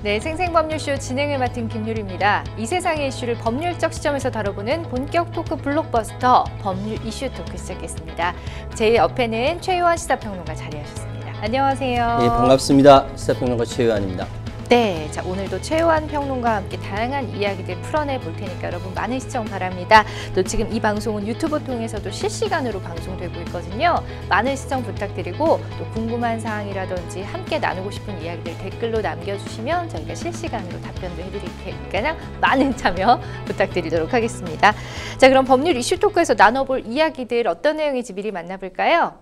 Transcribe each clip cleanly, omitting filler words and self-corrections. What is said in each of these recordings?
네, 생생법률쇼 진행을 맡은 김유리입니다. 이 세상의 이슈를 법률적 시점에서 다뤄보는 본격 토크 블록버스터 법률 이슈 토크 시작했습니다. 제 옆에는 최유한 시사평론가 자리하셨습니다. 안녕하세요. 네, 반갑습니다. 시사평론가 최유한입니다. 네, 자 오늘도 최유한 평론가와 함께 다양한 이야기들 풀어내 볼 테니까 여러분 많은 시청 바랍니다. 또 지금 이 방송은 유튜브 통해서도 실시간으로 방송되고 있거든요. 많은 시청 부탁드리고 또 궁금한 사항이라든지 함께 나누고 싶은 이야기들 댓글로 남겨주시면 저희가 실시간으로 답변도 해드릴 테니까요. 많은 참여 부탁드리도록 하겠습니다. 자, 그럼 법률 이슈 토크에서 나눠볼 이야기들 어떤 내용인지 미리 만나볼까요?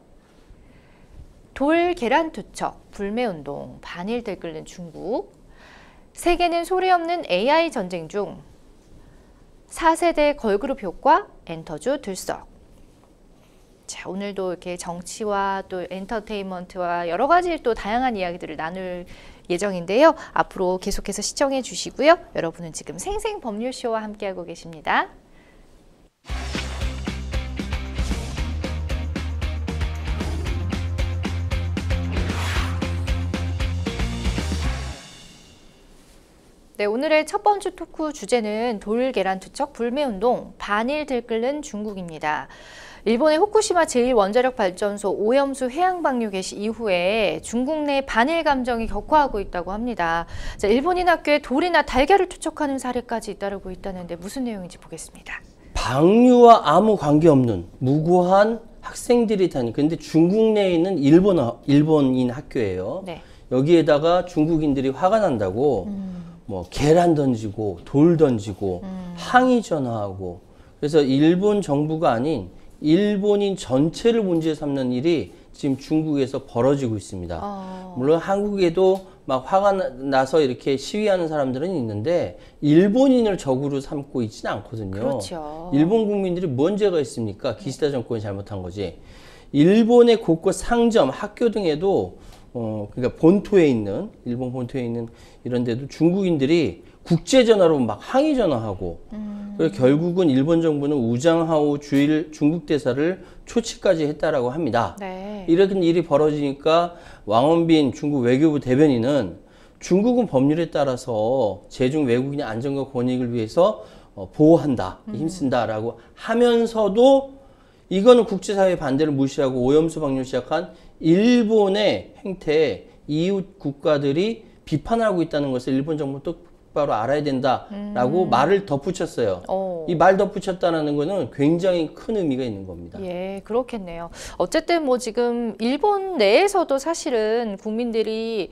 돌 계란 투척, 불매운동, 반일 들끓는 중국. 세계는 소리 없는 AI 전쟁 중 4세대 걸그룹 효과 엔터주 들썩. 자, 오늘도 이렇게 정치와 또 엔터테인먼트와 여러 가지 또 다양한 이야기들을 나눌 예정인데요. 앞으로 계속해서 시청해 주시고요. 여러분은 지금 생생법률쇼와 함께하고 계십니다. 네, 오늘의 첫 번째 토크 주제는 돌 계란 투척 불매운동 반일 들끓는 중국입니다. 일본의 후쿠시마 제1원자력발전소 오염수 해양 방류 개시 이후에 중국 내 반일 감정이 격화하고 있다고 합니다. 자, 일본인 학교에 돌이나 달걀을 투척하는 사례까지 잇따르고 있다는데 무슨 내용인지 보겠습니다. 방류와 아무 관계없는 무고한 학생들이 다니. 근데 중국 내에 있는 일본인 학교예요. 네. 여기에다가 중국인들이 화가 난다고 뭐 계란 던지고 돌 던지고 항의 전화하고, 그래서 일본 정부가 아닌 일본인 전체를 문제 삼는 일이 지금 중국에서 벌어지고 있습니다. 물론 한국에도 막 화가 나서 이렇게 시위하는 사람들은 있는데 일본인을 적으로 삼고 있지는 않거든요. 그렇죠. 일본 국민들이 뭔 죄가 있습니까? 기시다 정권이 잘못한 거지. 일본의 곳곳 상점, 학교 등에도 그러니까 본토에 있는, 일본 본토에 있는 이런 데도 중국인들이 국제 전화로 막 항의 전화하고, 그래서 결국은 일본 정부는 우장하오 주일 중국 대사를 초치까지 했다라고 합니다. 네. 이런 일이 벌어지니까 왕원빈 중국 외교부 대변인은 중국은 법률에 따라서 제중 외국인의 안전과 권익을 위해서 보호한다, 힘쓴다라고 하면서도 이거는 국제사회 반대를 무시하고 오염수 방류 시작한 일본의 행태에 이웃 국가들이 비판하고 있다는 것을 일본 정부는 똑바로 알아야 된다라고 말을 덧붙였어요. 이 말 덧붙였다는 거는 굉장히 큰 의미가 있는 겁니다. 예, 그렇겠네요. 어쨌든 뭐 지금 일본 내에서도 사실은 국민들이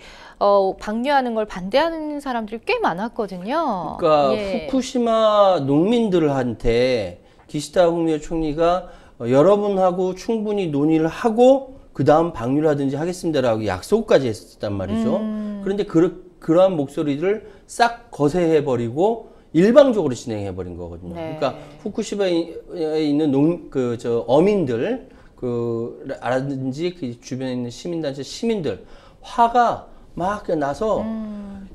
방류하는 걸 반대하는 사람들이 꽤 많았거든요. 그러니까 예. 후쿠시마 농민들한테 기시다 후미오 총리가 여러분하고 충분히 논의를 하고 그 다음 방류를 하든지 하겠습니다라고 약속까지 했었단 말이죠. 그런데 그러한 목소리를 싹 거세해버리고 일방적으로 진행해버린 거거든요. 네. 그러니까 후쿠시마에 있는 어민들, 라든지 그 주변에 있는 시민단체 시민들 화가 막 나서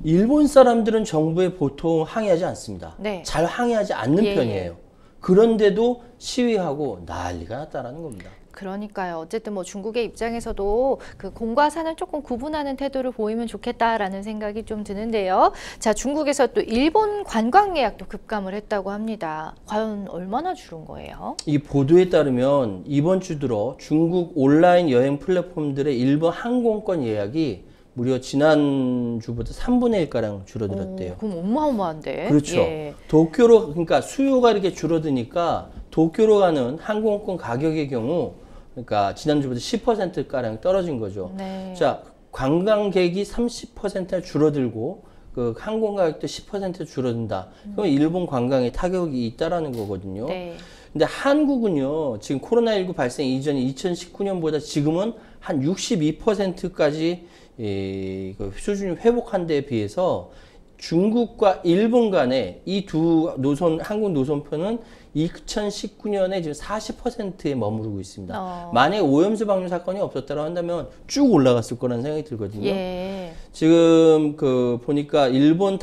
일본 사람들은 정부에 보통 항의하지 않습니다. 네. 잘 항의하지 않는 편이에요. 그런데도 시위하고 난리가 났다라는 겁니다. 그러니까요. 어쨌든 뭐 중국의 입장에서도 그 공과 사는 조금 구분하는 태도를 보이면 좋겠다라는 생각이 좀 드는데요. 자, 중국에서 또 일본 관광 예약도 급감을 했다고 합니다. 과연 얼마나 줄은 거예요? 이 보도에 따르면 이번 주 들어 중국 온라인 여행 플랫폼들의 일본 항공권 예약이 무려 지난주보다 3분의 1가량 줄어들었대요. 그럼 어마어마한데? 그렇죠. 예. 도쿄로, 그러니까 수요가 이렇게 줄어드니까 도쿄로 가는 항공권 가격의 경우, 그러니까 지난주보다 10%가량 떨어진 거죠. 네. 자, 관광객이 30% 줄어들고 그 항공 가격도 10% 줄어든다. 그럼 일본 관광에 타격이 있다라는 거거든요. 네. 근데 한국은요, 지금 코로나19 발생 이전에 2019년보다 지금은 한 62%까지 그 수준이 회복한 데에 비해서 중국과 일본 간의 이 두 항공 노선표는 2019년에 지금 40%에 머무르고 있습니다. 만약에 오염수 방류 사건이 없었다고 한다면 쭉 올라갔을 거라는 생각이 들거든요. 예. 지금 보니까 일본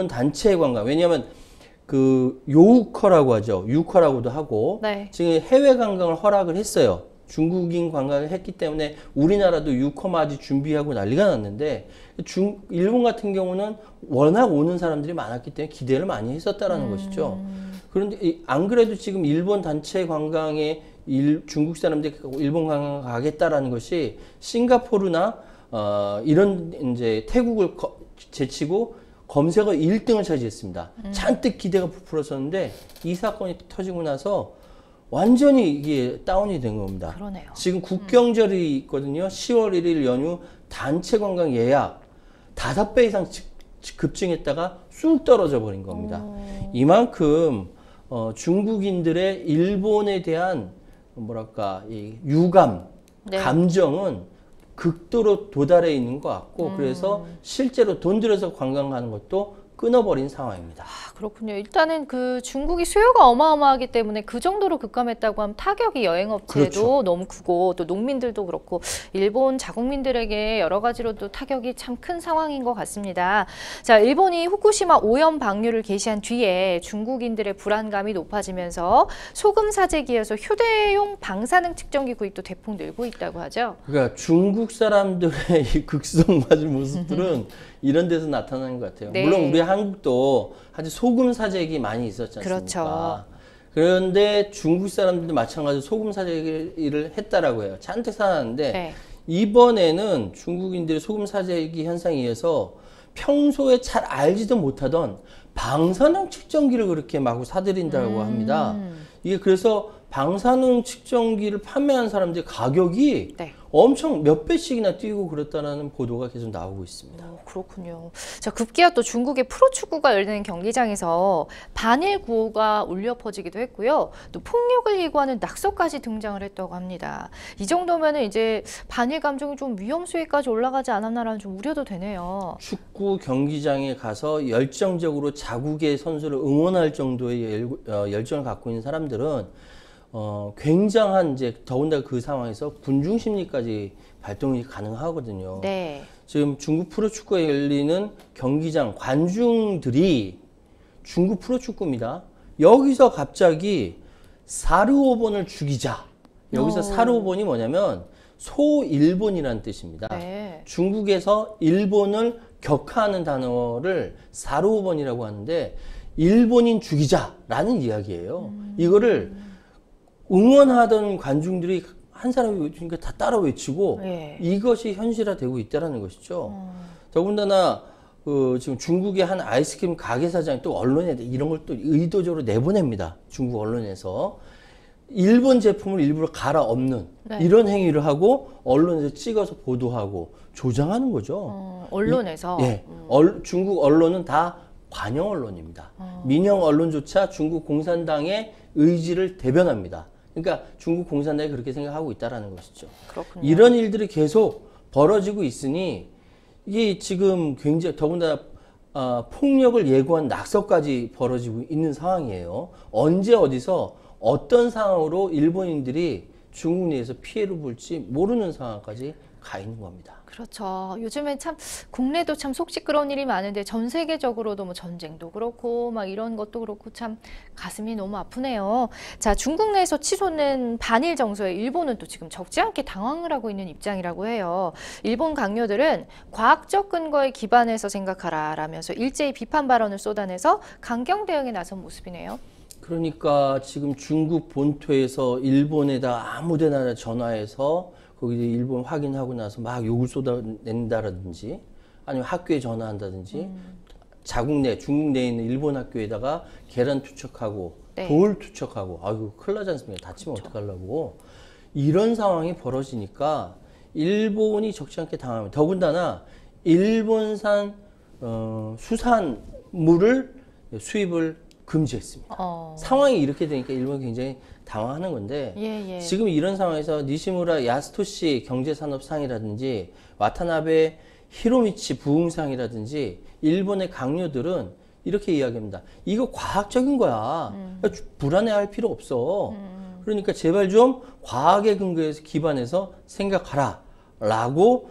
단체 관광, 왜냐하면 요우커라고 하죠. 유커라고도 하고, 네. 지금 해외 관광을 허락을 했어요. 중국인 관광을 했기 때문에 우리나라도 유커마지 준비하고 난리가 났는데 일본 같은 경우는 워낙 오는 사람들이 많았기 때문에 기대를 많이 했었다라는 것이죠. 그런데 안 그래도 지금 일본 단체 관광에 중국 사람들이 일본 관광 가겠다라는 것이 싱가포르나 이런 이제 태국을 제치고 검색어 1등을 차지했습니다. 잔뜩 기대가 부풀었었는데 이 사건이 터지고 나서 완전히 이게 다운이 된 겁니다. 그러네요. 지금 국경절이 있거든요. 10월 1일 연휴 단체 관광 예약 5배 이상 급증했다가 쑥 떨어져 버린 겁니다. 이만큼 중국인들의 일본에 대한 뭐랄까 이 유감, 네. 감정은 극도로 도달해 있는 것 같고 그래서 실제로 돈 들여서 관광 가는 것도 끊어버린 상황입니다. 그렇군요. 일단은 그 중국이 수요가 어마어마하기 때문에 그 정도로 급감했다고 하면 타격이 여행업체도 그렇죠. 너무 크고 또 농민들도 그렇고 일본 자국민들에게 여러 가지로도 타격이 참 큰 상황인 것 같습니다. 자, 일본이 후쿠시마 오염 방류를 개시한 뒤에 중국인들의 불안감이 높아지면서 소금 사재기에서 휴대용 방사능 측정기 구입도 대폭 늘고 있다고 하죠. 그러니까 중국 사람들의 이 극성맞은 모습들은 이런 데서 나타나는 것 같아요. 네. 물론 우리 한국도 아주 소금 사재기 많이 있었지 않습니까? 그렇죠. 그런데 중국 사람들도 마찬가지로 소금 사재기를 했다라고 해요. 잔뜩 사놨는데 네. 이번에는 중국인들의 소금 사재기 현상에 의해서 평소에 잘 알지도 못하던 방사능 측정기를 그렇게 마구 사들인다고 합니다. 이게 그래서 방사능 측정기를 판매한 사람들의 가격이 네. 엄청 몇 배씩이나 뛰고 그렇다는 보도가 계속 나오고 있습니다. 그렇군요. 자, 급기야 또 중국의 프로축구가 열리는 경기장에서 반일 구호가 울려 퍼지기도 했고요. 또 폭력을 예고하는 낙서까지 등장을 했다고 합니다. 이 정도면은 이제 반일 감정이 좀 위험 수위까지 올라가지 않았나라는 좀 우려도 되네요. 축구 경기장에 가서 열정적으로 자국의 선수를 응원할 정도의 열정을 갖고 있는 사람들은 굉장한 이제 더군다나 그 상황에서 군중 심리까지 발동이 가능하거든요. 네. 지금 중국 프로축구가 열리는 경기장 관중들이 중국 프로축구입니다. 여기서 갑자기 사르오본을 죽이자. 여기서 사르오본이 뭐냐면 소일본이라는 뜻입니다. 네. 중국에서 일본을 격하하는 단어를 사르오본이라고 하는데 일본인 죽이자라는 이야기예요. 이거를 응원하던 관중들이 한 사람이 외치니까 다 따라 외치고 네. 이것이 현실화되고 있다는 것이죠. 더군다나 지금 중국의 한 아이스크림 가게 사장이 또 언론에 이런 걸 또 의도적으로 내보냅니다. 중국 언론에서 일본 제품을 일부러 갈아엎는 네. 이런 행위를 하고 언론에서 찍어서 보도하고 조장하는 거죠. 언론에서. 예, 중국 언론은 다 관영 언론입니다. 민영 언론조차 중국 공산당의 의지를 대변합니다. 그러니까 중국 공산당이 그렇게 생각하고 있다라는 것이죠. 그렇군요. 이런 일들이 계속 벌어지고 있으니 이게 지금 굉장히 더군다나 폭력을 예고한 낙서까지 벌어지고 있는 상황이에요. 언제 어디서 어떤 상황으로 일본인들이 중국 내에서 피해를 볼지 모르는 상황까지 가 있는 겁니다. 그렇죠. 요즘에 참 국내도 참 속 시끄러운 일이 많은데 전 세계적으로도 뭐 전쟁도 그렇고 막 이런 것도 그렇고 참 가슴이 너무 아프네요. 자, 중국 내에서 치솟는 반일 정서에 일본은 또 지금 적지 않게 당황을 하고 있는 입장이라고 해요. 일본 강요들은 과학적 근거에 기반해서 생각하라라면서 일제히 비판 발언을 쏟아내서 강경 대응에 나선 모습이네요. 그러니까 지금 중국 본토에서 일본에다 아무데나 전화해서 거기 일본 확인하고 나서 막 욕을 쏟아낸다라든지 아니면 학교에 전화한다든지 중국 내에 있는 일본 학교에다가 계란 투척하고 네. 돌 투척하고 아이고 큰일 나지 않습니까? 다치면 어떡하려고 이런 상황이 벌어지니까 일본이 적지 않게 당합니다. 더군다나 일본산 수산물을 수입을 금지했습니다. 상황이 이렇게 되니까 일본이 굉장히 당황하는 건데 예. 지금 이런 상황에서 니시무라 야스토시 경제산업상이라든지 와타나베 히로미치 부흥상이라든지 일본의 강요들은 이렇게 이야기합니다. 이거 과학적인 거야. 불안해할 필요 없어. 그러니까 제발 좀 과학의 근거에서 기반해서 생각하라 라고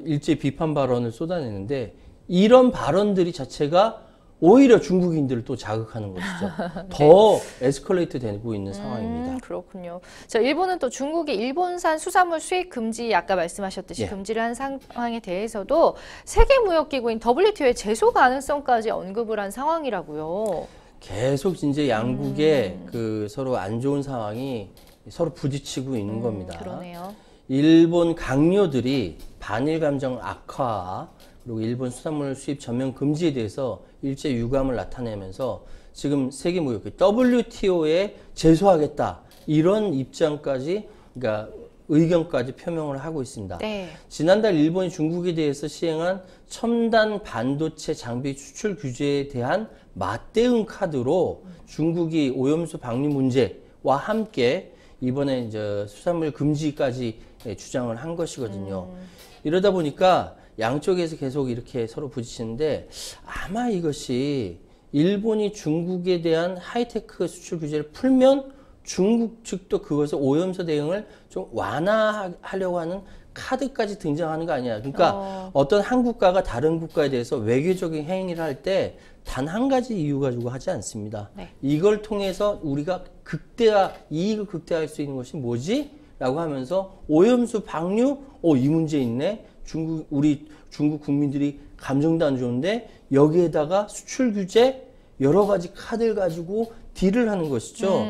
일제 비판 발언을 쏟아내는데 이런 발언들이 자체가 오히려 중국인들을 또 자극하는 것이죠. 더 에스컬레이트 되고 있는 상황입니다. 그렇군요. 자, 일본은 또 중국이 일본산 수산물 수입 금지, 아까 말씀하셨듯이 예. 금지를 한 상황에 대해서도 세계무역기구인 WTO의 제소 가능성까지 언급을 한 상황이라고요. 계속 이제 양국의 그 서로 안 좋은 상황이 서로 부딪히고 있는 겁니다. 그러네요. 일본 강요들이 반일 감정 악화, 그리고 일본 수산물 수입 전면 금지에 대해서 일제 유감을 나타내면서 지금 세계무역기 WTO에 제소하겠다, 이런 입장까지, 그러니까 의견까지 표명을 하고 있습니다. 네. 지난달 일본이 중국에 대해서 시행한 첨단 반도체 장비 수출 규제에 대한 맞대응 카드로 중국이 오염수 방류 문제와 함께 이번에 이제 수산물 금지까지 주장을 한 것이거든요. 이러다 보니까 양쪽에서 계속 이렇게 서로 부딪히는데, 아마 이것이 일본이 중국에 대한 하이테크 수출 규제를 풀면 중국 측도 그것을 오염수 대응을 좀 완화하려고 하는 카드까지 등장하는 거 아니야. 그러니까 어떤 한 국가가 다른 국가에 대해서 외교적인 행위를 할 때 단 한 가지 이유 가지고 하지 않습니다. 네. 이걸 통해서 우리가 이익을 극대화할 수 있는 것이 뭐지? 라고 하면서 오염수 방류, 이 문제 있네. 우리 중국 국민들이 감정도 안 좋은데 여기에다가 수출 규제 여러 가지 카드를 가지고 딜을 하는 것이죠.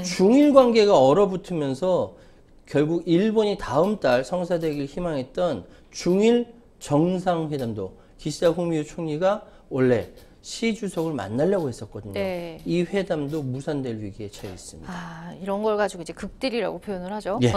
중일 관계가 얼어붙으면서 결국 일본이 다음 달 성사되길 희망했던 중일 정상회담도 기시다 후미오 총리가 원래 시 주석을 만나려고 했었거든요. 네. 이 회담도 무산될 위기에 처해 있습니다. 이런 걸 가지고 이제 극딜이라고 표현을 하죠. 예.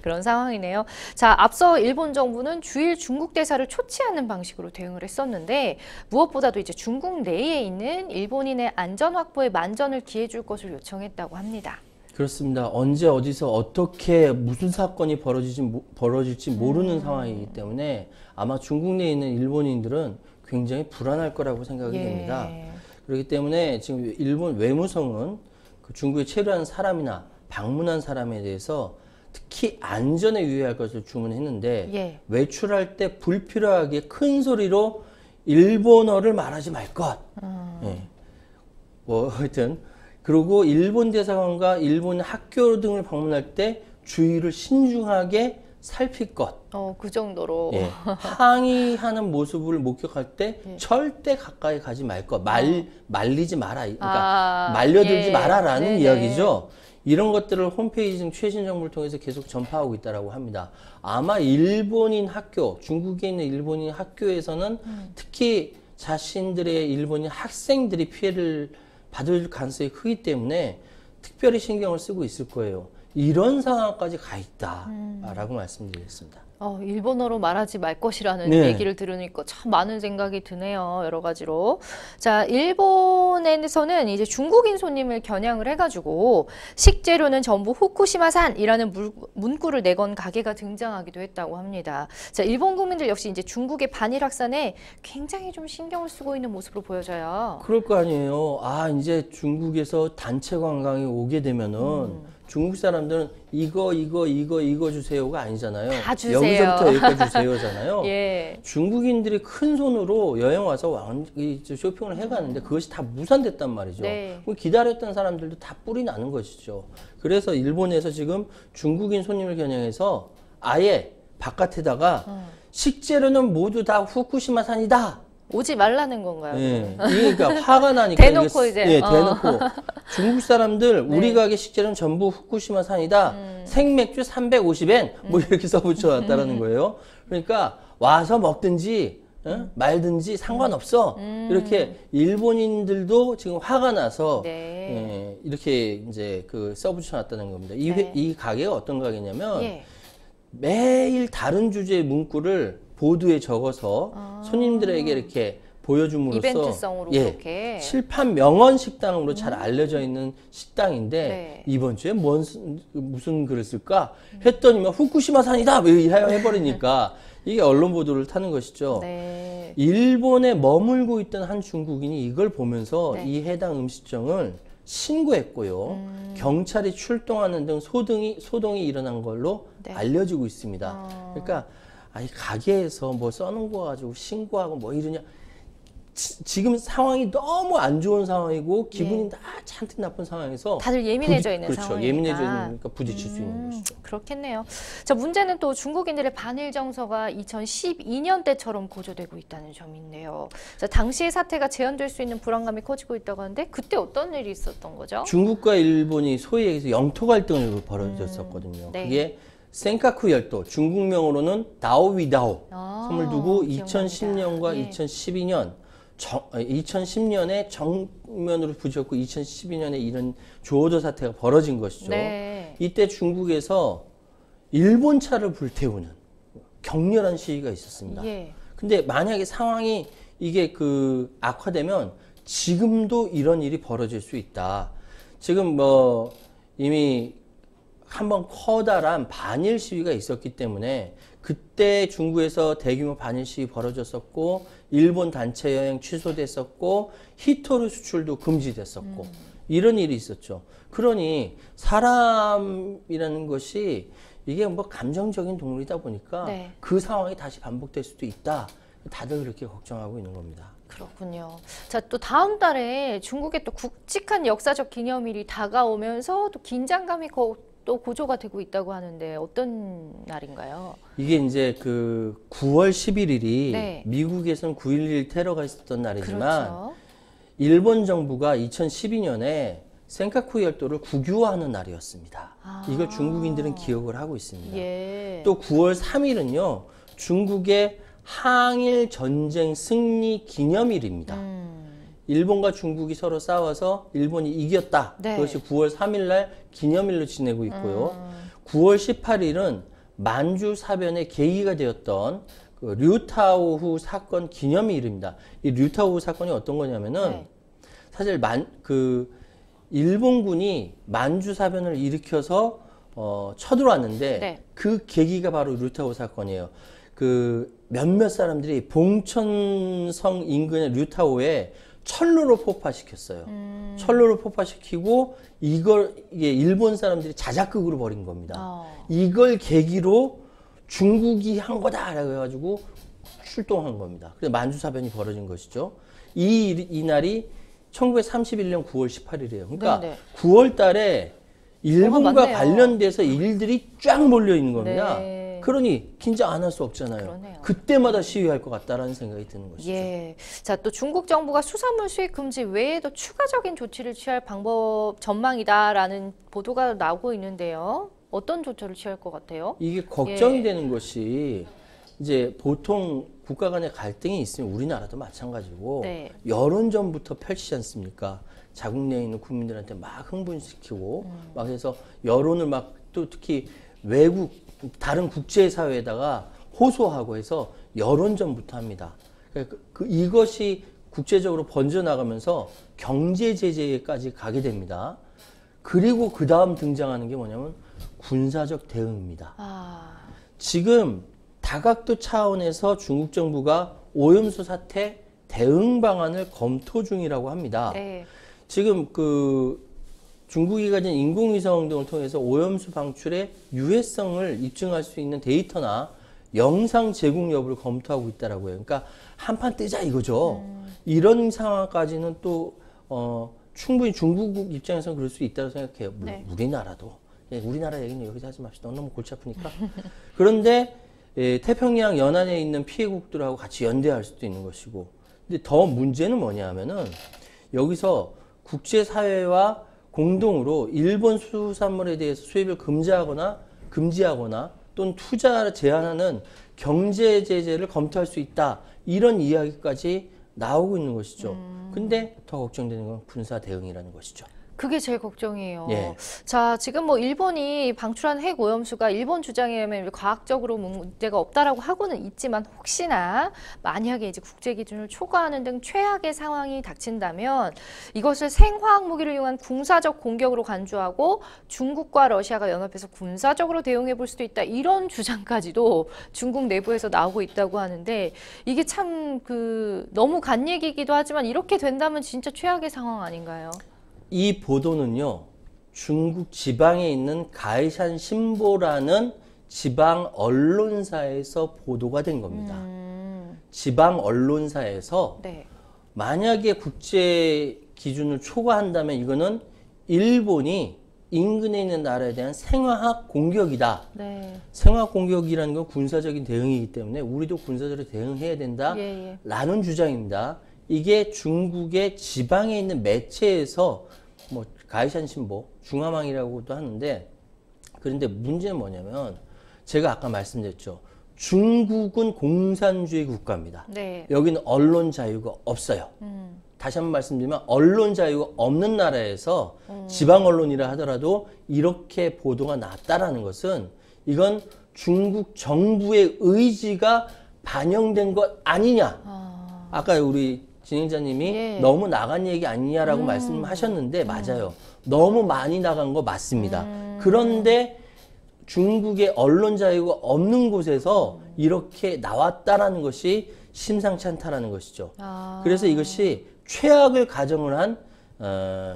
그런 상황이네요. 자, 앞서 일본 정부는 주일 중국 대사를 초치하는 방식으로 대응을 했었는데, 무엇보다도 이제 중국 내에 있는 일본인의 안전 확보에 만전을 기해줄 것을 요청했다고 합니다. 그렇습니다. 언제 어디서 어떻게 무슨 사건이 벌어질지 모르는 상황이기 때문에 아마 중국 내에 있는 일본인들은 굉장히 불안할 거라고 생각이 됩니다. 그렇기 때문에 지금 일본 외무성은 그 중국에 체류한 사람이나 방문한 사람에 대해서 특히 안전에 유의할 것을 주문했는데, 외출할 때 불필요하게 큰 소리로 일본어를 말하지 말 것. 뭐 하여튼, 그리고 일본 대사관과 일본 학교 등을 방문할 때 주의를 신중하게 살필 것. 그 정도로. 항의하는 모습을 목격할 때 절대 가까이 가지 말 것. 말리지 마라. 그러니까 말려들지 마라라는 이야기죠. 이런 것들을 홈페이지 등 최신 정보를 통해서 계속 전파하고 있다고 합니다. 아마 일본인 학교, 중국에 있는 일본인 학교에서는 특히 자신들의 일본인 학생들이 피해를 받을 가능성이 크기 때문에 특별히 신경을 쓰고 있을 거예요. 이런 상황까지 가 있다라고 말씀드리겠습니다. 일본어로 말하지 말 것이라는 얘기를 들으니까 참 많은 생각이 드네요. 여러 가지로. 자, 일본에서는 이제 중국인 손님을 겨냥을 해가지고 식재료는 전부 후쿠시마산이라는 문구를 내건 가게가 등장하기도 했다고 합니다. 자, 일본 국민들 역시 이제 중국의 반일 확산에 굉장히 좀 신경을 쓰고 있는 모습으로 보여져요. 그럴 거 아니에요. 이제 중국에서 단체 관광이 오게 되면은 중국 사람들은 이거 주세요가 아니잖아요. 다 주세요. 여기서부터 여기까지 주세요잖아요. 예. 중국인들이 큰 손으로 여행 와서 쇼핑을 해가는데 그것이 다 무산됐단 말이죠. 그럼 기다렸던 사람들도 다 뿔이 나는 것이죠. 그래서 일본에서 지금 중국인 손님을 겨냥해서 아예 바깥에다가 식재료는 모두 다 후쿠시마산이다. 오지 말라는 건가요? 그러니까 화가 나니까 대놓고 이제 대놓고 중국 사람들 우리 가게 식재료는 전부 후쿠시마산이다. 생맥주 350엔 뭐 이렇게 써붙여놨다라는 거예요. 그러니까 와서 먹든지 말든지 상관없어. 이렇게 일본인들도 지금 화가 나서 이렇게 이제 그 써붙여놨다는 겁니다. 이 가게가 어떤 가게냐면 매일 다른 주제의 문구를 보드에 적어서 손님들에게 이렇게 보여줌으로써 이벤트성으로 그렇게 칠판 명언 식당으로 잘 알려져 있는 식당인데 이번 주에 무슨 글을 쓸까 했더니만 후쿠시마산이다 해버리니까 이게 언론 보도를 타는 것이죠. 일본에 머물고 있던 한 중국인이 이걸 보면서 이 해당 음식점을 신고했고요. 경찰이 출동하는 등 소동이 일어난 걸로 알려지고 있습니다. 그러니까 이 가게에서 뭐 써놓은 거 가지고 신고하고 뭐 이러냐. 지금 상황이 너무 안 좋은 상황이고 기분이 예. 다 잔뜩 나쁜 상황에서 다들 예민해져 있는 그렇죠. 상황이니까. 예민해져 있으니까 부딪힐 수 있는 것이죠. 그렇겠네요. 자, 문제는 또 중국인들의 반일 정서가 2012년 때처럼 고조되고 있다는 점인데요. 자, 당시의 사태가 재현될 수 있는 불안감이 커지고 있다고 하는데 그때 어떤 일이 있었던 거죠? 중국과 일본이 소위 얘기해서 영토 갈등을 벌어졌었거든요. 네. 그게 센카쿠 열도, 중국명으로는 다오위다오 섬을 두고 기억납니다. 2010년과 예. 2010년에 정면으로 부딪혔고 2012년에 이런 조어조 사태가 벌어진 것이죠. 네. 이때 중국에서 일본 차를 불태우는 격렬한 시위가 있었습니다. 예. 근데 만약에 상황이 이게 악화되면 지금도 이런 일이 벌어질 수 있다. 지금 뭐 이미 한번 커다란 반일 시위가 있었기 때문에 그때 중국에서 대규모 반일 시위 벌어졌었고 일본 단체 여행 취소됐었고 히토류 수출도 금지됐었고 이런 일이 있었죠. 그러니 사람이라는 것이 이게 뭐 감정적인 동물이다 보니까 네. 그 상황이 다시 반복될 수도 있다. 다들 그렇게 걱정하고 있는 겁니다. 그렇군요. 자, 또 다음 달에 중국의 또 굵직한 역사적 기념일이 다가오면서 또 긴장감이 또 고조가 되고 있다고 하는데 어떤 날인가요? 이게 이제 9월 11일이 네. 미국에서는 9.11 테러가 있었던 날이지만 그렇죠. 일본 정부가 2012년에 센카쿠 열도를 국유화하는 날이었습니다. 이걸 중국인들은 기억을 하고 있습니다. 예. 또 9월 3일은요, 중국의 항일 전쟁 승리 기념일입니다. 일본과 중국이 서로 싸워서 일본이 이겼다. 네. 그것이 9월 3일 날 기념일로 지내고 있고요. 9월 18일은 만주 사변의 계기가 되었던 류타오후 사건 기념일입니다. 이 류타오후 사건이 어떤 거냐면은 네. 사실 일본군이 만주 사변을 일으켜서 쳐들어왔는데 네. 그 계기가 바로 류타오 사건이에요. 몇몇 사람들이 봉천성 인근의 류타오에 철로로 폭파시켰어요. 철로로 폭파시키고 이게 일본 사람들이 자작극으로 벌인 겁니다. 이걸 계기로 중국이 한 거다라고 해가지고 출동한 겁니다. 그래서 만주사변이 벌어진 것이죠. 이 날이 1931년 9월 18일이에요. 그러니까 네네. 9월 달에 일본과 많네요. 관련돼서 일들이 쫙 몰려 있는 겁니다. 네. 그러니 긴장 안 할 수 없잖아요. 그러네요. 그때마다 시위할 것 같다라는 생각이 드는 것이죠. 예. 자, 또 중국 정부가 수산물 수입 금지 외에도 추가적인 조치를 취할 방법 전망이다라는 보도가 나오고 있는데요. 어떤 조처를 취할 것 같아요? 이게 걱정이 예. 되는 것이 이제 보통 국가 간의 갈등이 있으면 우리나라도 마찬가지고 네. 여론전부터 펼치지 않습니까? 자국 내에 있는 국민들한테 막 흥분시키고 막 해서 여론을 막 또 특히 다른 국제사회에다가 호소하고 해서 여론전부터 합니다. 그러니까 이것이 국제적으로 번져나가면서 경제 제재까지 가게 됩니다. 그리고 그 다음 등장하는 게 뭐냐면 군사적 대응입니다. 지금 다각도 차원에서 중국 정부가 오염수 사태 대응 방안을 검토 중이라고 합니다. 네. 지금 중국이 가진 인공위성 등을 통해서 오염수 방출의 유해성을 입증할 수 있는 데이터나 영상 제공 여부를 검토하고 있다라고 해요. 그러니까 한판 뜨자 이거죠. 이런 상황까지는 또 충분히 중국 입장에서는 그럴 수 있다고 생각해요. 네. 우리나라도. 우리나라 얘기는 여기서 하지 맙시다. 너무 골치 아프니까. 그런데 태평양 연안에 있는 피해국들하고 같이 연대할 수도 있는 것이고. 근데 더 문제는 뭐냐 하면은 여기서 국제사회와 공동으로 일본 수산물에 대해서 수입을 금지하거나 또는 투자를 제한하는 경제 제재를 검토할 수 있다. 이런 이야기까지 나오고 있는 것이죠. 근데 더 걱정되는 건 군사 대응이라는 것이죠. 그게 제일 걱정이에요. 예. 자, 지금 뭐 일본이 방출한 핵 오염수가 일본 주장에 의하면 과학적으로 문제가 없다라고 하고는 있지만 혹시나 만약에 이제 국제 기준을 초과하는 등 최악의 상황이 닥친다면 이것을 생화학 무기를 이용한 군사적 공격으로 간주하고 중국과 러시아가 연합해서 군사적으로 대응해 볼 수도 있다. 이런 주장까지도 중국 내부에서 나오고 있다고 하는데 이게 참 너무 간 얘기이기도 하지만 이렇게 된다면 진짜 최악의 상황 아닌가요? 이 보도는요, 중국 지방에 있는 가이샨 신보라는 지방 언론사에서 보도가 된 겁니다. 지방 언론사에서 네. 만약에 국제 기준을 초과한다면 이거는 일본이 인근에 있는 나라에 대한 생화학 공격이다. 네. 생화학 공격이라는 건 군사적인 대응이기 때문에 우리도 군사적으로 대응해야 된다라는 주장입니다. 이게 중국의 지방에 있는 매체에서 뭐 가이샨신보, 중화망이라고도 하는데, 그런데 문제는 뭐냐면 제가 아까 말씀드렸죠. 중국은 공산주의 국가입니다. 네. 여기는 언론 자유가 없어요. 다시 한번 말씀드리면 언론 자유가 없는 나라에서 지방 언론이라 하더라도 이렇게 보도가 났다라는 것은 이건 중국 정부의 의지가 반영된 것 아니냐. 아까 우리 진행자님이 예. 너무 나간 얘기 아니냐라고 말씀하셨는데 맞아요. 너무 많이 나간 거 맞습니다. 그런데 중국의 언론 자유가 없는 곳에서 이렇게 나왔다라는 것이 심상치 않다라는 것이죠. 그래서 이것이 최악을 가정을 한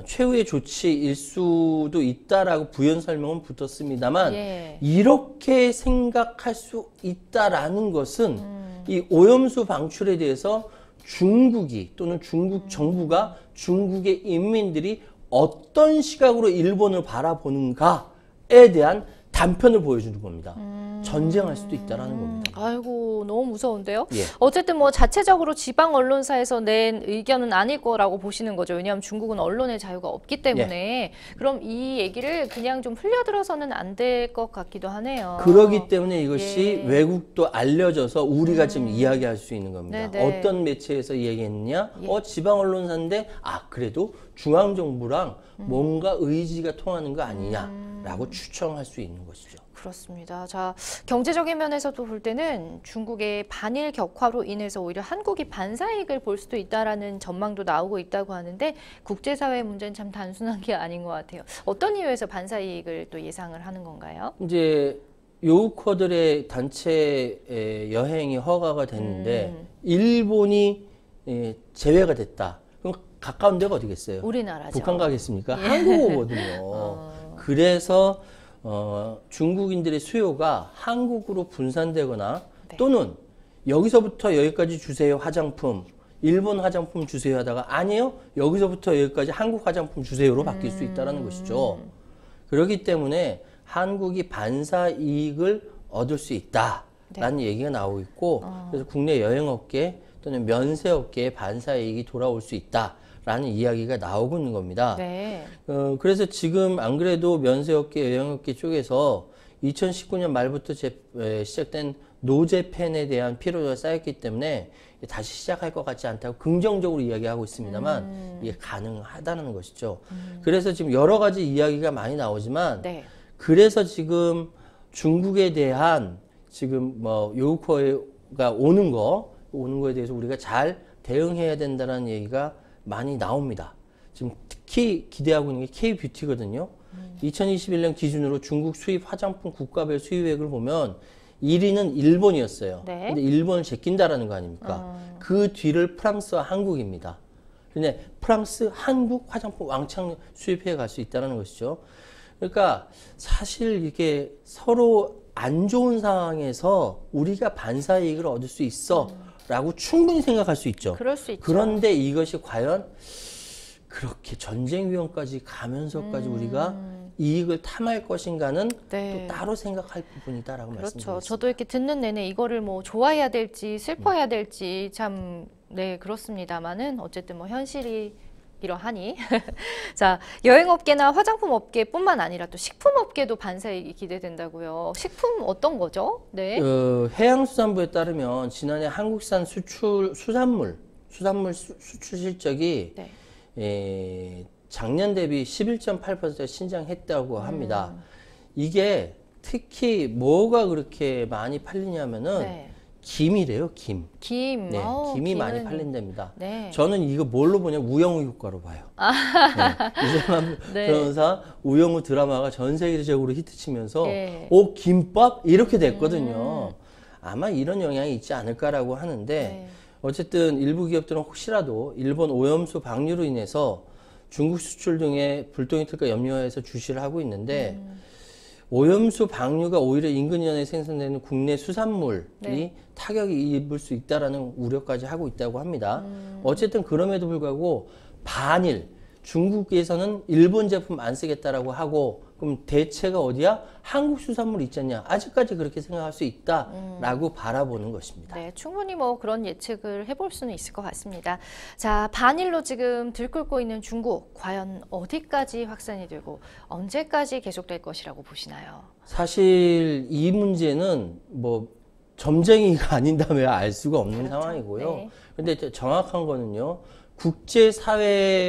최후의 조치일 수도 있다라고 부연 설명은 붙었습니다만 예. 이렇게 생각할 수 있다라는 것은 이 오염수 방출에 대해서 중국이 또는 중국 정부가 중국의 인민들이 어떤 시각으로 일본을 바라보는가에 대한 단편을 보여주는 겁니다. 전쟁할 수도 있다라는 겁니다. 아이고, 너무 무서운데요? 예. 어쨌든 뭐 자체적으로 지방 언론사에서 낸 의견은 아닐 거라고 보시는 거죠. 왜냐하면 중국은 언론의 자유가 없기 때문에. 그럼 이 얘기를 그냥 좀 흘려들어서는 안 될 것 같기도 하네요. 그러기 때문에 이것이 예. 외국도 알려져서 우리가 지금 이야기할 수 있는 겁니다. 네네. 어떤 매체에서 얘기했느냐? 예. 지방 언론사인데 그래도 중앙정부랑 뭔가 의지가 통하는 거 아니냐라고 추정할 수 있는 것이죠. 그렇습니다. 자, 경제적인 면에서도 볼 때는 중국의 반일 격화로 인해서 오히려 한국이 반사이익을 볼 수도 있다라는 전망도 나오고 있다고 하는데 국제사회 문제는 참 단순한 게 아닌 것 같아요. 어떤 이유에서 반사이익을 또 예상을 하는 건가요? 이제 요우커들의 단체 여행이 허가가 됐는데 일본이 제외가 됐다. 그럼 가까운 데가 어디겠어요? 우리나라죠. 북한 가겠습니까? 한국 오거든요. 그래서 중국인들의 수요가 한국으로 분산되거나 네. 또는 여기서부터 여기까지 주세요 화장품, 일본 화장품 주세요 하다가 아니요 여기서부터 여기까지 한국 화장품 주세요로 바뀔 수 있다는 것이죠. 그렇기 때문에 한국이 반사 이익을 얻을 수 있다라는 얘기가 나오고 있고 그래서 국내 여행업계 또는 면세업계에 반사 이익이 돌아올 수 있다라는 이야기가 나오고 있는 겁니다. 네. 그래서 지금 안 그래도 면세업계, 여행업계 쪽에서 2019년 말부터 시작된 노제팬에 대한 피로가 쌓였기 때문에 다시 시작할 것 같지 않다고 긍정적으로 이야기하고 있습니다만 이게 가능하다는 것이죠. 그래서 지금 여러 가지 이야기가 많이 나오지만 네. 그래서 지금 중국에 대한 지금 뭐 요우커가 오는 거에 대해서 우리가 잘 대응해야 된다는 얘기가 많이 나옵니다. 지금 특히 기대하고 있는 게 K-뷰티거든요. 2021년 기준으로 중국 수입 화장품 국가별 수입액을 보면 1위는 일본이었어요. 네. 근데 일본을 제낀다라는 거 아닙니까? 그 뒤를 프랑스와 한국입니다. 근데 프랑스, 한국 화장품 왕창 수입해 갈 수 있다는 것이죠. 그러니까 사실 이게 서로 안 좋은 상황에서 우리가 반사 이익을 얻을 수 있어 라고 충분히 생각할 수 있죠. 그럴 수 있죠. 그런데 이것이 과연 그렇게 전쟁 위험까지 가면서까지 우리가 이익을 탐할 것인가는 네. 또 따로 생각할 부분이다라고 그렇죠. 말씀드리겠습니다. 저도 이렇게 듣는 내내 이거를 뭐 좋아해야 될지 슬퍼해야 될지 참 네 그렇습니다만은 어쨌든 뭐 현실이 이러하니 자 여행업계나 화장품업계뿐만 아니라 또 식품업계도 반사이익이 기대된다고요. 식품 어떤 거죠? 네. 해양수산부에 따르면 지난해 한국산 수산물 수출 실적이 네. 작년 대비 11.8% 신장했다고 합니다. 이게 특히 뭐가 그렇게 많이 팔리냐면은 네. 김이래요, 김. 김. 네, 김이 많이 팔린답니다. 네. 저는 이거 뭘로 보냐면 우영우 효과로 봐요. 네. 이재만 네. 변호사 우영우 드라마가 전 세계적으로 히트치면서 네. 김밥 이렇게 됐거든요. 아마 이런 영향이 있지 않을까라고 하는데 네. 어쨌든 일부 기업들은 혹시라도 일본 오염수 방류로 인해서 중국 수출 등에 불똥이 틀까 염려해서 주시를 하고 있는데 오염수 방류가 오히려 인근 연에 생산되는 국내 수산물이 네. 타격이 입을 수 있다라는 우려까지 하고 있다고 합니다. 어쨌든 그럼에도 불구하고 반일, 중국에서는 일본 제품 안 쓰겠다라고 하고 그럼 대체가 어디야? 한국 수산물 있잖냐. 아직까지 그렇게 생각할 수 있다라고 바라보는 것입니다. 네, 충분히 뭐 그런 예측을 해볼 수는 있을 것 같습니다. 자, 반일로 지금 들끓고 있는 중국, 과연 어디까지 확산이 되고 언제까지 계속될 것이라고 보시나요? 사실 이 문제는 뭐 점쟁이가 아닌다면 알 수가 없는 그렇죠. 상황이고요. 네. 근데 정확한 거는요. 국제사회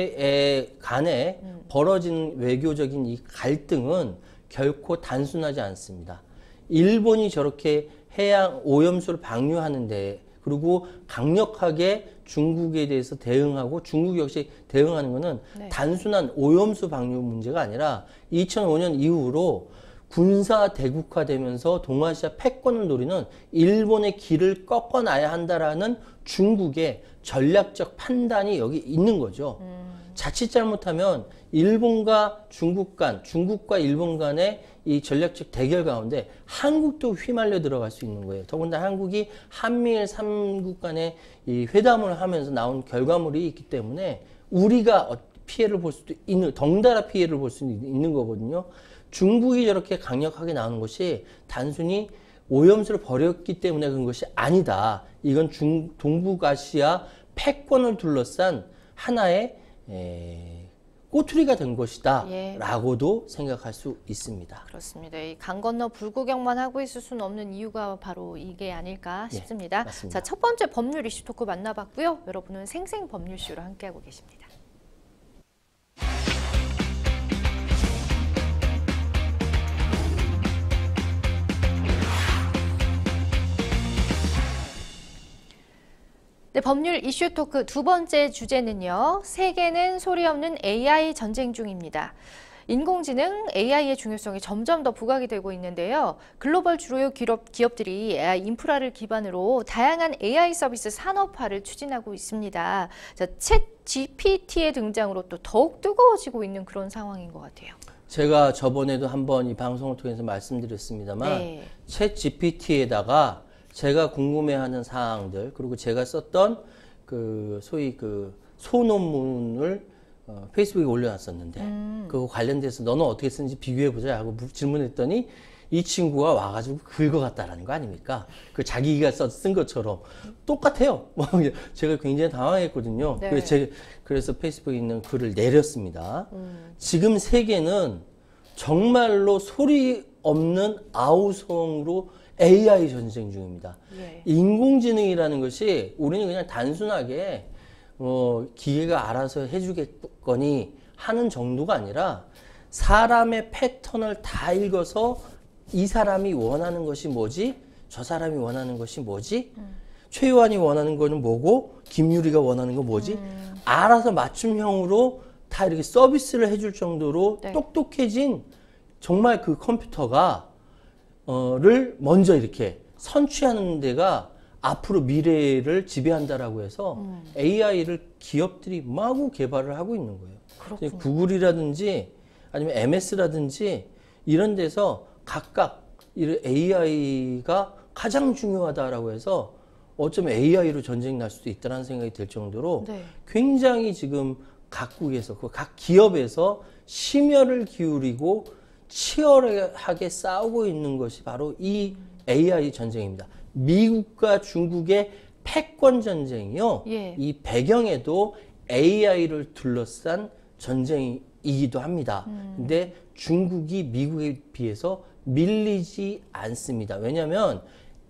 간에 벌어진 외교적인 이 갈등은 결코 단순하지 않습니다. 일본이 저렇게 해양 오염수를 방류하는데 그리고 강력하게 중국에 대해서 대응하고 중국 역시 대응하는 것은 네. 단순한 오염수 방류 문제가 아니라 2005년 이후로 군사 대국화되면서 동아시아 패권을 노리는 일본의 길을 꺾어놔야 한다라는 중국의 전략적 판단이 여기 있는 거죠. 자칫 잘못하면 일본과 중국 간, 중국과 일본 간의 이 전략적 대결 가운데 한국도 휘말려 들어갈 수 있는 거예요. 더군다나 한국이 한미일 3국 간의 이 회담을 하면서 나온 결과물이 있기 때문에 우리가 피해를 볼 수도 있는, 덩달아 피해를 볼 수 있는 거거든요. 중국이 저렇게 강력하게 나오는 것이 단순히 오염수를 버렸기 때문에 그런 것이 아니다. 이건 동북아시아 패권을 둘러싼 하나의 꼬투리가 된 것이다. 예. 라고도 생각할 수 있습니다. 그렇습니다. 이 강 건너 불구경만 하고 있을 수는 없는 이유가 바로 이게 아닐까 싶습니다. 맞습니다. 자, 첫 번째 법률 이슈 토크 만나봤고요. 여러분은 생생 법률쇼로 함께하고 계십니다. 네, 법률 이슈 토크 두 번째 주제는요. 세계는 소리 없는 AI 전쟁 중입니다. 인공지능 AI의 중요성이 점점 더 부각이 되고 있는데요. 글로벌 주요 기업들이 AI 인프라를 기반으로 다양한 AI 서비스 산업화를 추진하고 있습니다. 자, 챗 GPT의 등장으로 또 더욱 뜨거워지고 있는 그런 상황인 것 같아요. 제가 저번에도 한번 이 방송을 통해서 말씀드렸습니다만 네. 챗 GPT에다가 제가 궁금해하는 사항들 그리고 제가 썼던 그 소위 그 소논문을 페이스북에 올려놨었는데 그거 관련돼서 너는 어떻게 쓰는지 비교해보자 하고 질문했더니 이 친구가 와가지고 긁어갔다라는 거 아닙니까? 그 자기가 쓴 것처럼 똑같아요. 제가 굉장히 당황했거든요. 네. 그래서 페이스북에 있는 글을 내렸습니다. 지금 세계는 정말로 소리 없는 아우성으로 AI 전쟁 중입니다. 예. 인공지능이라는 것이 우리는 그냥 단순하게 기계가 알아서 해주겠거니 하는 정도가 아니라 사람의 패턴을 다 읽어서 이 사람이 원하는 것이 뭐지? 저 사람이 원하는 것이 뭐지? 최요한이 원하는 거는 뭐고 김유리가 원하는 건 뭐지? 알아서 맞춤형으로 다 이렇게 서비스를 해줄 정도로 네. 똑똑해진 정말 그 컴퓨터가 를 먼저 이렇게 선취하는 데가 앞으로 미래를 지배한다라고 해서 AI를 기업들이 마구 개발을 하고 있는 거예요. 그렇군요. 구글이라든지 아니면 MS라든지 이런 데서 각각 이런 AI가 가장 중요하다라고 해서 어쩌면 AI로 전쟁이 날 수도 있다는 생각이 들 정도로 네. 굉장히 지금 각국에서 각 기업에서 심혈을 기울이고 치열하게 싸우고 있는 것이 바로 이 AI 전쟁입니다. 미국과 중국의 패권 전쟁이요. 예. 이 배경에도 AI를 둘러싼 전쟁이기도 합니다. 근데 중국이 미국에 비해서 밀리지 않습니다. 왜냐하면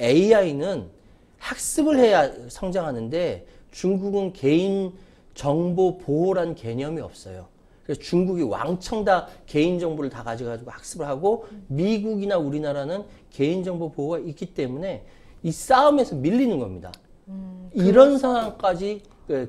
AI는 학습을 해야 성장하는데 중국은 개인 정보 보호란 개념이 없어요. 그래서 중국이 왕창 다 개인정보를 다 가져가지고 학습을 하고 미국이나 우리나라는 개인정보 보호가 있기 때문에 이 싸움에서 밀리는 겁니다. 이런 상황까지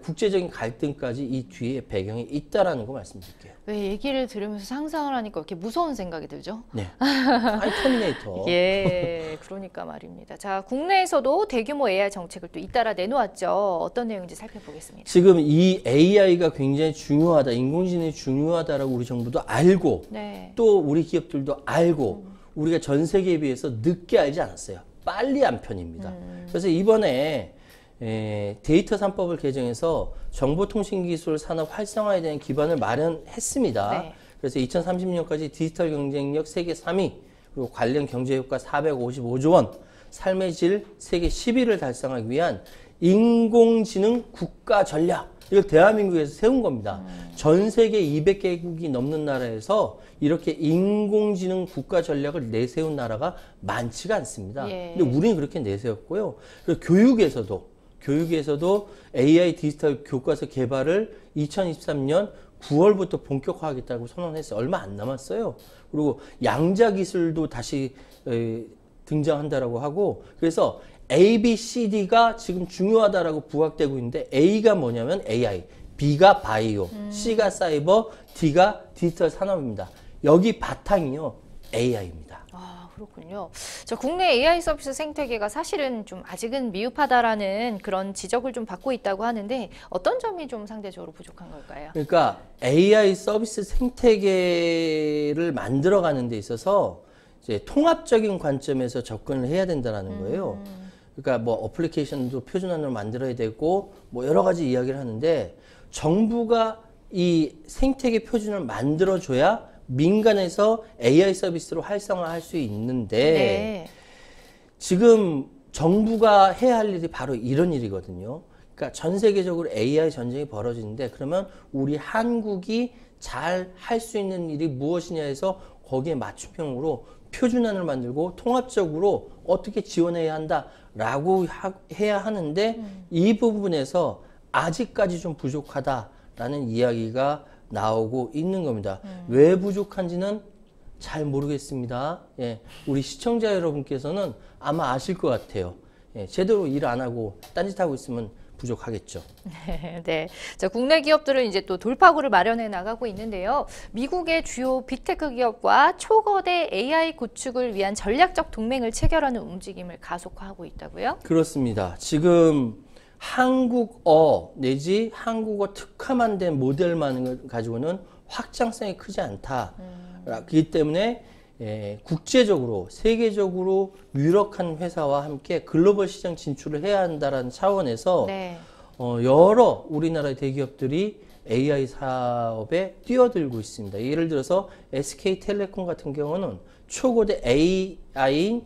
국제적인 갈등까지 이 뒤에 배경이 있다라는 거 말씀드릴게요. 왜 얘기를 들으면서 상상을 하니까 이렇게 무서운 생각이 들죠? 네. 아니 터미네이터. 예, 그러니까 말입니다. 자, 국내에서도 대규모 AI 정책을 또 잇따라 내놓았죠. 어떤 내용인지 살펴보겠습니다. 지금 이 AI가 굉장히 중요하다, 인공지능이 중요하다라고 우리 정부도 알고 네. 또 우리 기업들도 알고 우리가 전 세계에 비해서 늦게 알지 않았어요. 빨리 한 편입니다. 그래서 이번에 데이터 3법을 개정해서 정보통신기술 산업 활성화에 대한 기반을 마련했습니다. 네. 그래서 2030년까지 디지털 경쟁력 세계 3위, 그리고 관련 경제효과 455조 원, 삶의 질 세계 10위를 달성하기 위한 인공지능 국가 전략, 이걸 대한민국에서 세운 겁니다. 전 세계 200개국이 넘는 나라에서 이렇게 인공지능 국가 전략을 내세운 나라가 많지가 않습니다. 예. 근데 우리는 그렇게 내세웠고요. 그리고 교육에서도 AI 디지털 교과서 개발을 2023년 9월부터 본격화하겠다고 선언했어요. 얼마 안 남았어요. 그리고 양자 기술도 다시 등장한다라고 하고, 그래서 A, B, C, D가 지금 중요하다라고 부각되고 있는데, A가 뭐냐면 AI, B가 바이오, C가 사이버, D가 디지털 산업입니다. 여기 바탕이요, AI입니다. 아, 그렇군요. 저 국내 AI 서비스 생태계가 사실은 좀 아직은 미흡하다라는 그런 지적을 좀 받고 있다고 하는데 어떤 점이 좀 상대적으로 부족한 걸까요? 그러니까 AI 서비스 생태계를 만들어가는 데 있어서 이제 통합적인 관점에서 접근을 해야 된다는 거예요. 그러니까 뭐 어플리케이션도 표준화로 만들어야 되고 뭐 여러 가지 이야기를 하는데, 정부가 이 생태계 표준을 만들어줘야 민간에서 AI 서비스로 활성화할 수 있는데, 네. 지금 정부가 해야 할 일이 바로 이런 일이거든요. 그러니까 전 세계적으로 AI 전쟁이 벌어지는데, 그러면 우리 한국이 잘 할 수 있는 일이 무엇이냐 해서 거기에 맞춤형으로 표준안을 만들고 통합적으로 어떻게 지원해야 한다라고 해야 하는데, 이 부분에서 아직까지 좀 부족하다라는 이야기가 나오고 있는 겁니다. 왜 부족한지는 잘 모르겠습니다. 예, 우리 시청자 여러분께서는 아마 아실 것 같아요. 예, 제대로 일 안 하고 딴짓하고 있으면 부족하겠죠. 네. 자, 국내 기업들은 이제 또 돌파구를 마련해 나가고 있는데요. 미국의 주요 빅테크 기업과 초거대 AI 구축을 위한 전략적 동맹을 체결하는 움직임을 가속화하고 있다고요? 그렇습니다. 지금 한국어 내지 한국어 특화만 된 모델만 가지고는 확장성이 크지 않다. 그렇기 때문에 국제적으로 세계적으로 유력한 회사와 함께 글로벌 시장 진출을 해야 한다는 차원에서 네. 여러 우리나라의 대기업들이 AI 사업에 뛰어들고 있습니다. 예를 들어서 SK텔레콤 같은 경우는 초고대 AI인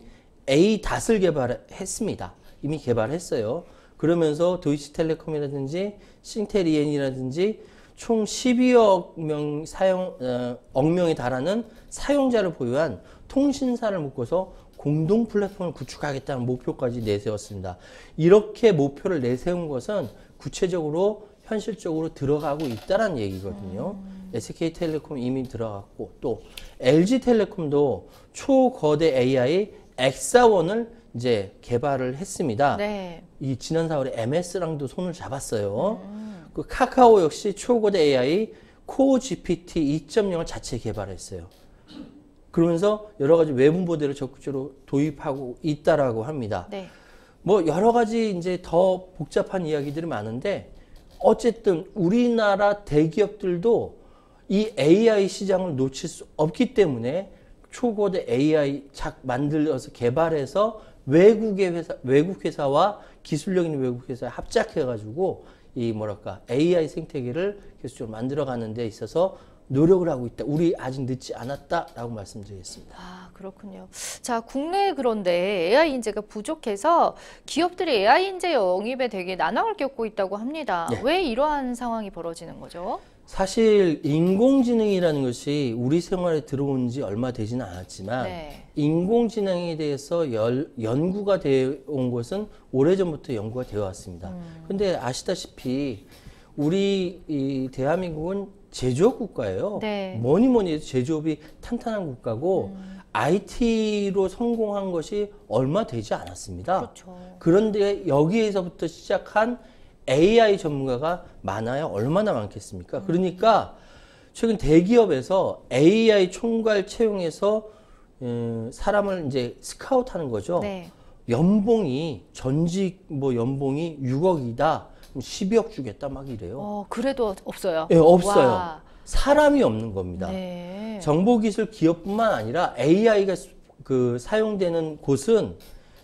A.을 개발했습니다. 이미 개발했어요. 그러면서 도이치텔레콤이라든지 싱텔이엔이라든지 총 12억 명 억명에 달하는 사용자를 보유한 통신사를 묶어서 공동 플랫폼을 구축하겠다는 목표까지 내세웠습니다. 이렇게 목표를 내세운 것은 구체적으로 현실적으로 들어가고 있다는 얘기거든요. SK텔레콤 이미 들어갔고, 또 LG텔레콤도 초거대 AI 엑사원을 이제 개발을 했습니다. 네. 이 지난 4월에 MS랑도 손을 잡았어요. 그 카카오 역시 초고대 AI 코어 GPT 2.0을 자체 개발했어요. 그러면서 여러 가지 외부 모델을 적극적으로 도입하고 있다라고 합니다. 네. 뭐 여러 가지 이제 더 복잡한 이야기들이 많은데, 어쨌든 우리나라 대기업들도 이 AI 시장을 놓칠 수 없기 때문에 초고대 AI 만들어서 개발해서 외국 회사와 기술력 있는 외국 회사에 합작해가지고 이 AI 생태계를 계속적으로 만들어가는 데 있어서 노력을 하고 있다. 우리 아직 늦지 않았다라고 말씀드리겠습니다. 아, 그렇군요. 자, 국내에 그런데 AI 인재가 부족해서 기업들이 AI 인재 영입에 되게 난항을 겪고 있다고 합니다. 네. 왜 이러한 상황이 벌어지는 거죠? 사실 인공지능이라는 것이 우리 생활에 들어온 지 얼마 되지는 않았지만, 네. 인공지능에 대해서 연구가 되어 온 것은 오래전부터 연구가 되어 왔습니다. 근데 아시다시피 우리 이 대한민국은 제조업 국가예요. 네. 뭐니 해도 제조업이 탄탄한 국가고 IT로 성공한 것이 얼마 되지 않았습니다. 그렇죠. 그런데 여기에서부터 시작한 AI 전문가가 많아야 얼마나 많겠습니까? 그러니까 최근 대기업에서 AI 총괄 채용해서 사람을 이제 스카우트하는 거죠. 네. 연봉이 전직 연봉이 6억이다. 그럼 12억 주겠다 막 이래요. 그래도 없어요. 예, 없어요. 와. 사람이 없는 겁니다. 네. 정보기술 기업뿐만 아니라 AI가 그 사용되는 곳은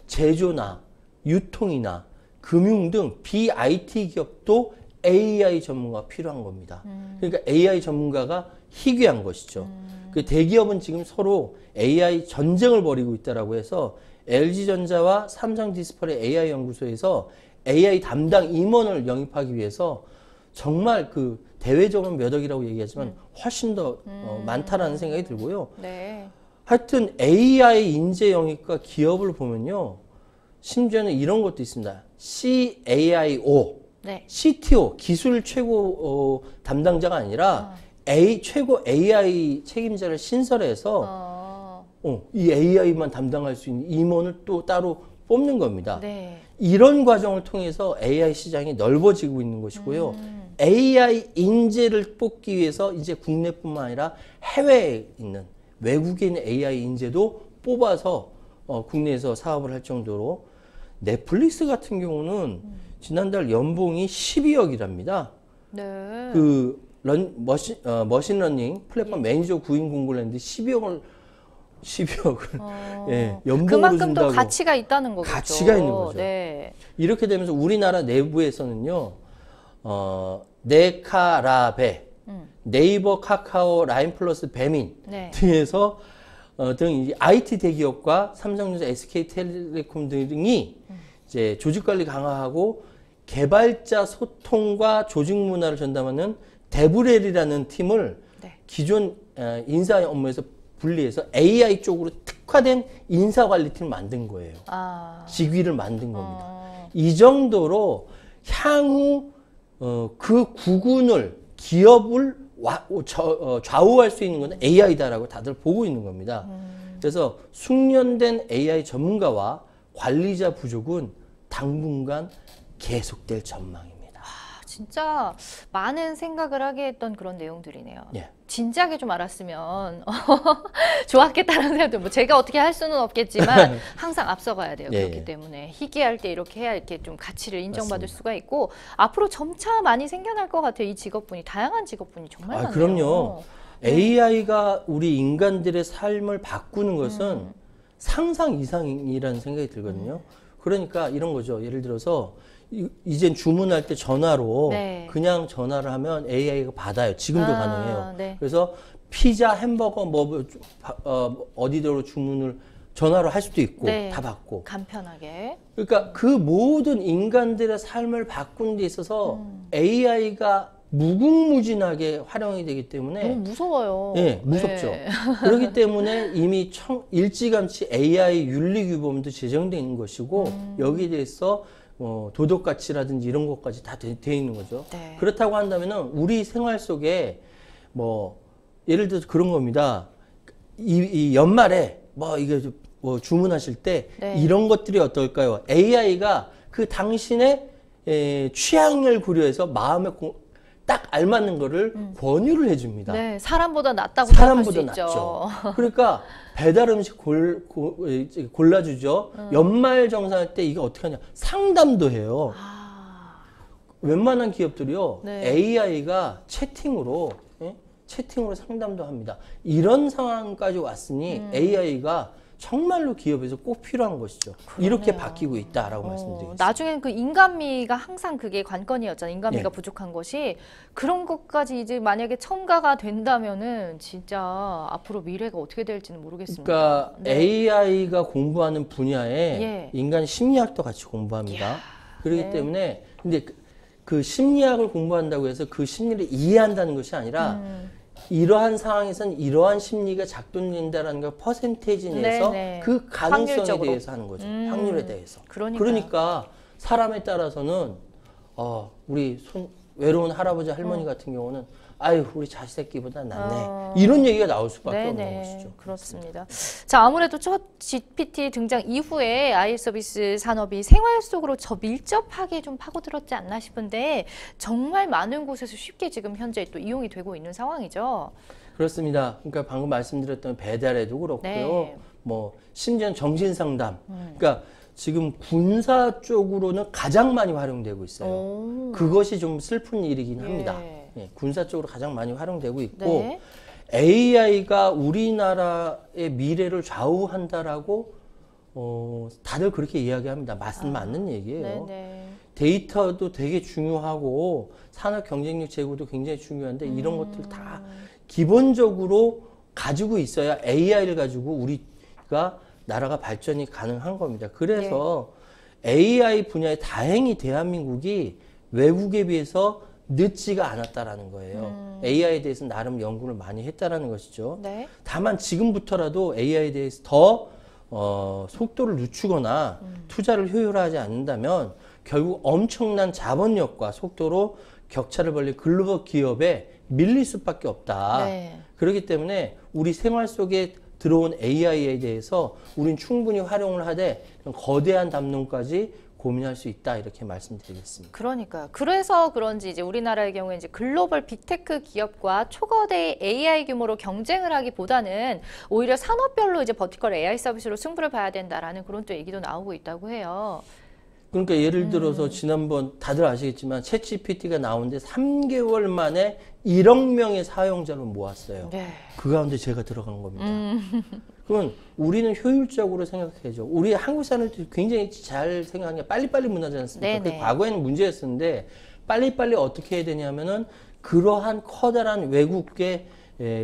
제조나 유통이나 금융 등 BIT 기업도 AI 전문가가 필요한 겁니다. 그러니까 AI 전문가가 희귀한 것이죠. 그 대기업은 지금 서로 AI 전쟁을 벌이고 있다라고 해서 LG전자와 삼성디스플레이 AI 연구소에서 AI 담당 임원을 영입하기 위해서 정말 그 대외적으로 몇 억이라고 얘기하지만 훨씬 더 많다라는 생각이 들고요. 네. 하여튼 AI 인재 영입과 기업을 보면요. 심지어는 이런 것도 있습니다. CAIO, 네. CTO, 기술 최고 담당자가 아니라 최고 AI 책임자를 신설해서 이 AI만 담당할 수 있는 임원을 또 따로 뽑는 겁니다. 네. 이런 과정을 통해서 AI 시장이 넓어지고 있는 것이고요. AI 인재를 뽑기 위해서 이제 국내뿐만 아니라 해외에 있는 외국에 있는 AI 인재도 뽑아서 국내에서 사업을 할 정도로 넷플릭스 같은 경우는 지난달 연봉이 12억이랍니다. 네. 그 머신러닝 플랫폼 매니저 구인 공고를 했는데 12억을 예, 연봉으로 그만큼 준다고. 또 가치가 있다는 거겠죠. 가치가 있는 거죠. 네. 이렇게 되면서 우리나라 내부에서는요, 네카라베, 네이버, 카카오, 라인플러스, 배민 네. 등에서 등 이제 IT 대기업과 삼성전자, SK텔레콤 등이 이제 조직 관리 강화하고 개발자 소통과 조직 문화를 전담하는 데브렐이라는 팀을 네. 기존 인사 업무에서 분리해서 AI 쪽으로 특화된 인사 관리팀을 만든 거예요. 직위를 만든 겁니다. 이 정도로 향후 그 구군을 기업을 좌우할 수 있는 것은 AI다라고 다들 보고 있는 겁니다. 그래서 숙련된 AI 전문가와 관리자 부족은 당분간 계속될 전망입니다. 진짜 많은 생각을 하게 했던 그런 내용들이네요. 예. 진작에 좀 알았으면 좋았겠다는 생각도, 뭐 제가 어떻게 할 수는 없겠지만 항상 앞서가야 돼요. 예, 그렇기 예. 때문에 희귀할 때 이렇게 해야 이렇게 좀 가치를 인정받을 맞습니다. 수가 있고 앞으로 점차 많이 생겨날 것 같아요. 이 직업군이, 다양한 직업군이 정말 많네요. 그럼요. AI가 우리 인간들의 삶을 바꾸는 것은 상상 이상이라는 생각이 들거든요. 그러니까 이런 거죠. 예를 들어서 이젠 주문할 때 전화로 네. 그냥 전화를 하면 AI가 받아요. 지금도 가능해요. 네. 그래서 피자, 햄버거 어디로 주문을 전화로 할 수도 있고 네. 다 받고. 간편하게. 그러니까 그 모든 인간들의 삶을 바꾸는 데 있어서 AI가 무궁무진하게 활용이 되기 때문에 너무 무서워요. 예, 무섭죠. 네. 그렇기 때문에 이미 일찌감치 AI 윤리규범도 제정되어 있는 것이고 여기에 대해서 도덕 가치라든지 이런 것까지 다 돼 있는 거죠. 네. 그렇다고 한다면은 우리 생활 속에 뭐 예를 들어서 그런 겁니다. 이 연말에 이거 주문하실 때 네. 이런 것들이 어떨까요? AI가 그 당신의 취향을 고려해서 마음에 딱 알맞는 거를 권유를 해줍니다. 네, 사람보다 낫다고 사람보다 생각할 수 있죠. 낫죠. 그러니까 배달 음식 골라주죠. 연말 정산할 때 이게 어떻게 하냐. 상담도 해요. 웬만한 기업들이요. 네. AI가 채팅으로 상담도 합니다. 이런 상황까지 왔으니 AI가 정말로 기업에서 꼭 필요한 것이죠. 이렇게 바뀌고 있다라고 말씀드리겠습니다. 나중에는 그 인간미가 항상 그게 관건이었잖아요. 인간미가 예. 부족한 것이. 그런 것까지 이제 만약에 첨가가 된다면은 진짜 앞으로 미래가 어떻게 될지는 모르겠습니다. 그러니까 네. AI가 공부하는 분야에 예. 인간 심리학도 같이 공부합니다. 그렇기 네. 때문에 근데 그 심리학을 공부한다고 해서 그 심리를 이해한다는 것이 아니라 이러한 상황에서는 이러한 심리가 작동된다라는 걸 퍼센테이지 내서 네. 그 가능성에 확률적으로. 대해서 하는 거죠. 확률에 대해서. 그러니까 사람에 따라서는 우리 외로운 할아버지 할머니 같은 경우는 아유 우리 자식 새끼보다 낫네. 이런 얘기가 나올 수밖에 없는 것이죠. 그렇습니다. 자, 아무래도 첫 GPT 등장 이후에 AI 서비스 산업이 생활 속으로 더 밀접하게 좀 파고들었지 않나 싶은데 정말 많은 곳에서 쉽게 지금 현재 또 이용이 되고 있는 상황이죠. 그렇습니다. 그러니까 방금 말씀드렸던 배달에도 그렇고요. 네. 뭐 심지어 정신 상담. 그러니까 지금 군사 쪽으로는 가장 많이 활용되고 있어요. 그것이 좀 슬픈 일이긴 합니다. 예, 군사 쪽으로 가장 많이 활용되고 있고 네. AI가 우리나라의 미래를 좌우한다라고 다들 그렇게 이야기합니다. 맞는 얘기예요. 네네. 데이터도 되게 중요하고 산업 경쟁력 제고도 굉장히 중요한데 이런 것들 다 기본적으로 가지고 있어야 AI를 가지고 우리가 나라가 발전이 가능한 겁니다. 그래서 AI 분야에 다행히 대한민국이 외국에 비해서 늦지가 않았다라는 거예요. AI에 대해서 나름 연구를 많이 했다라는 것이죠. 네. 다만 지금부터라도 AI에 대해서 더 속도를 늦추거나 투자를 효율화하지 않는다면 결국 엄청난 자본력과 속도로 격차를 벌린 글로벌 기업에 밀릴 수밖에 없다. 네. 그렇기 때문에 우리 생활 속에 들어온 AI에 대해서 우린 충분히 활용을 하되 거대한 담론까지 고민할 수 있다 이렇게 말씀드리겠습니다. 그러니까요. 그래서 그런지 이제 우리나라의 경우에 이제 글로벌 빅테크 기업과 초거대 AI 규모로 경쟁을 하기보다는 오히려 산업별로 이제 버티컬 AI 서비스로 승부를 봐야 된다라는 그런 또 얘기도 나오고 있다고 해요. 그러니까 예를 들어서 지난번 다들 아시겠지만 챗GPT가 나오는데 3개월 만에 1억 명의 사용자를 모았어요. 네. 그 가운데 제가 들어간 겁니다. 그러면 우리는 효율적으로 생각해야죠. 우리 한국 사람들이 굉장히 잘 생각하는 게 빨리빨리 문화지 않습니까? 그 과거에는 문제였었는데 빨리빨리 어떻게 해야 되냐면은 그러한 커다란 외국의